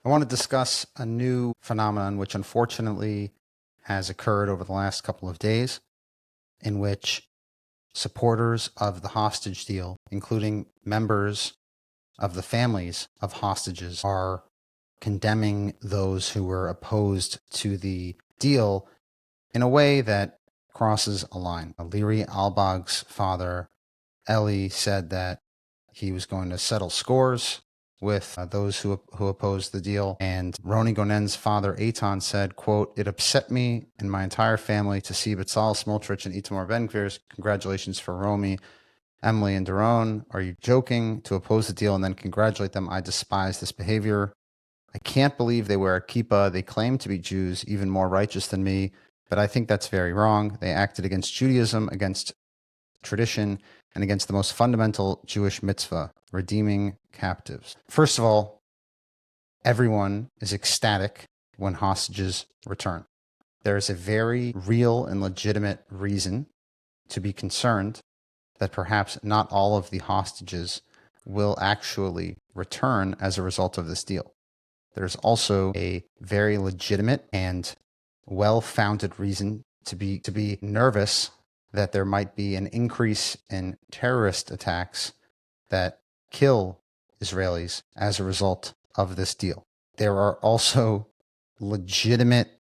I want to discuss a new phenomenon which unfortunately has occurred over the last couple of days, in which supporters of the hostage deal, including members of the families of hostages, are condemning those who were opposed to the deal in a way that crosses a line. Leary Albag's father, Eli, said that he was going to settle scores with those who opposed the deal. And Roni Gonen's father, Eitan, said, quote, "It upset me and my entire family to see Bezalel Smotrich and Itamar Ben-Gvir's. Congratulations for Romy, Emily, and Doron. Are you joking? To oppose the deal and then congratulate them? I despise this behavior. I can't believe they wear a kippah. They claim to be Jews, even more righteous than me, but I think that's very wrong. They acted against Judaism, against tradition, and against the most fundamental Jewish mitzvah, redeeming captives." First of all, everyone is ecstatic when hostages return. There is a very real and legitimate reason to be concerned that perhaps not all of the hostages will actually return as a result of this deal. There's also a very legitimate and well-founded reason to be nervous that there might be an increase in terrorist attacks that kill Israelis as a result of this deal. There are also legitimate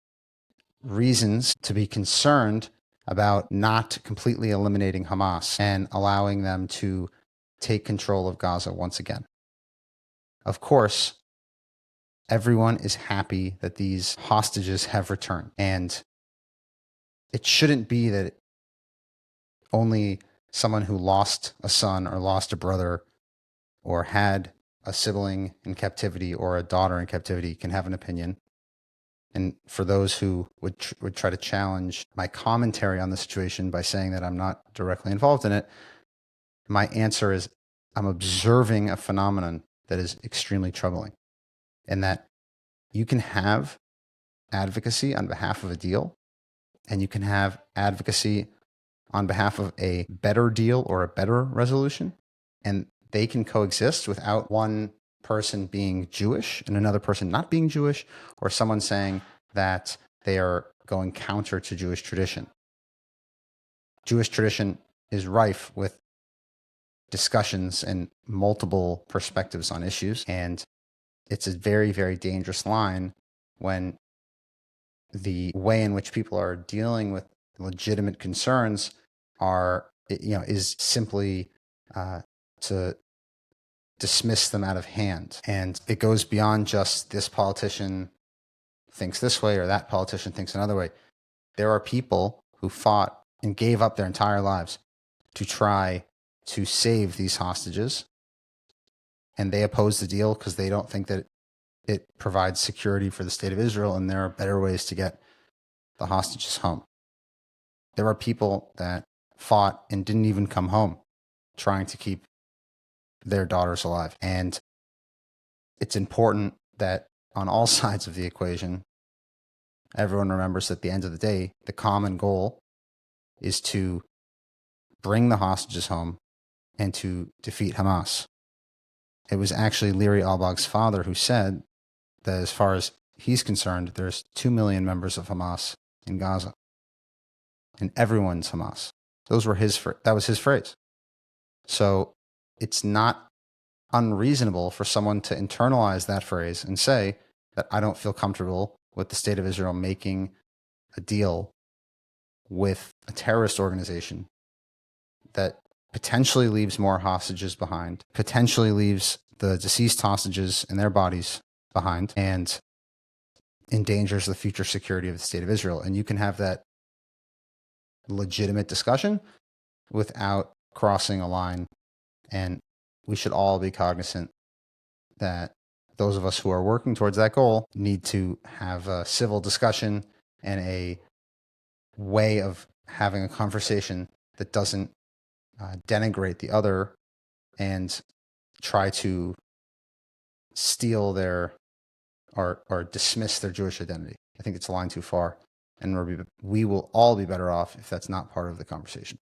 reasons to be concerned about not completely eliminating Hamas and allowing them to take control of Gaza once again. Of course, everyone is happy that these hostages have returned, and it shouldn't be that only someone who lost a son or lost a brother or had a sibling in captivity or a daughter in captivity can have an opinion. And for those who would try to challenge my commentary on the situation by saying that I'm not directly involved in it, my answer is I'm observing a phenomenon that is extremely troubling, and that you can have advocacy on behalf of a deal, and you can have advocacy on behalf of a better deal or a better resolution, and they can coexist without one person being Jewish and another person not being Jewish, or someone saying that they are going counter to Jewish tradition. Jewish tradition is rife with discussions and multiple perspectives on issues, and it's a very, very dangerous line when the way in which people are dealing with legitimate concerns is simply to dismiss them out of hand. And it goes beyond just this politician thinks this way or that politician thinks another way. There are people who fought and gave up their entire lives to try to save these hostages, and they oppose the deal because they don't think that it provides security for the state of Israel, and there are better ways to get the hostages home. There are people that fought and didn't even come home trying to keep their daughters alive. And it's important that on all sides of the equation, everyone remembers that at the end of the day, the common goal is to bring the hostages home and to defeat Hamas. It was actually Leary Albag's father who said that as far as he's concerned, there's 2 million members of Hamas in Gaza, and everyone's Hamas. That was his phrase. So it's not unreasonable for someone to internalize that phrase and say that I don't feel comfortable with the state of Israel making a deal with a terrorist organization that potentially leaves more hostages behind, potentially leaves the deceased hostages and their bodies behind, and endangers the future security of the state of Israel. And you can have that legitimate discussion without crossing a line. And we should all be cognizant that those of us who are working towards that goal need to have a civil discussion and a way of having a conversation that doesn't denigrate the other and try to steal their or dismiss their Jewish identity. I think it's a line too far, and we will all be better off if that's not part of the conversation.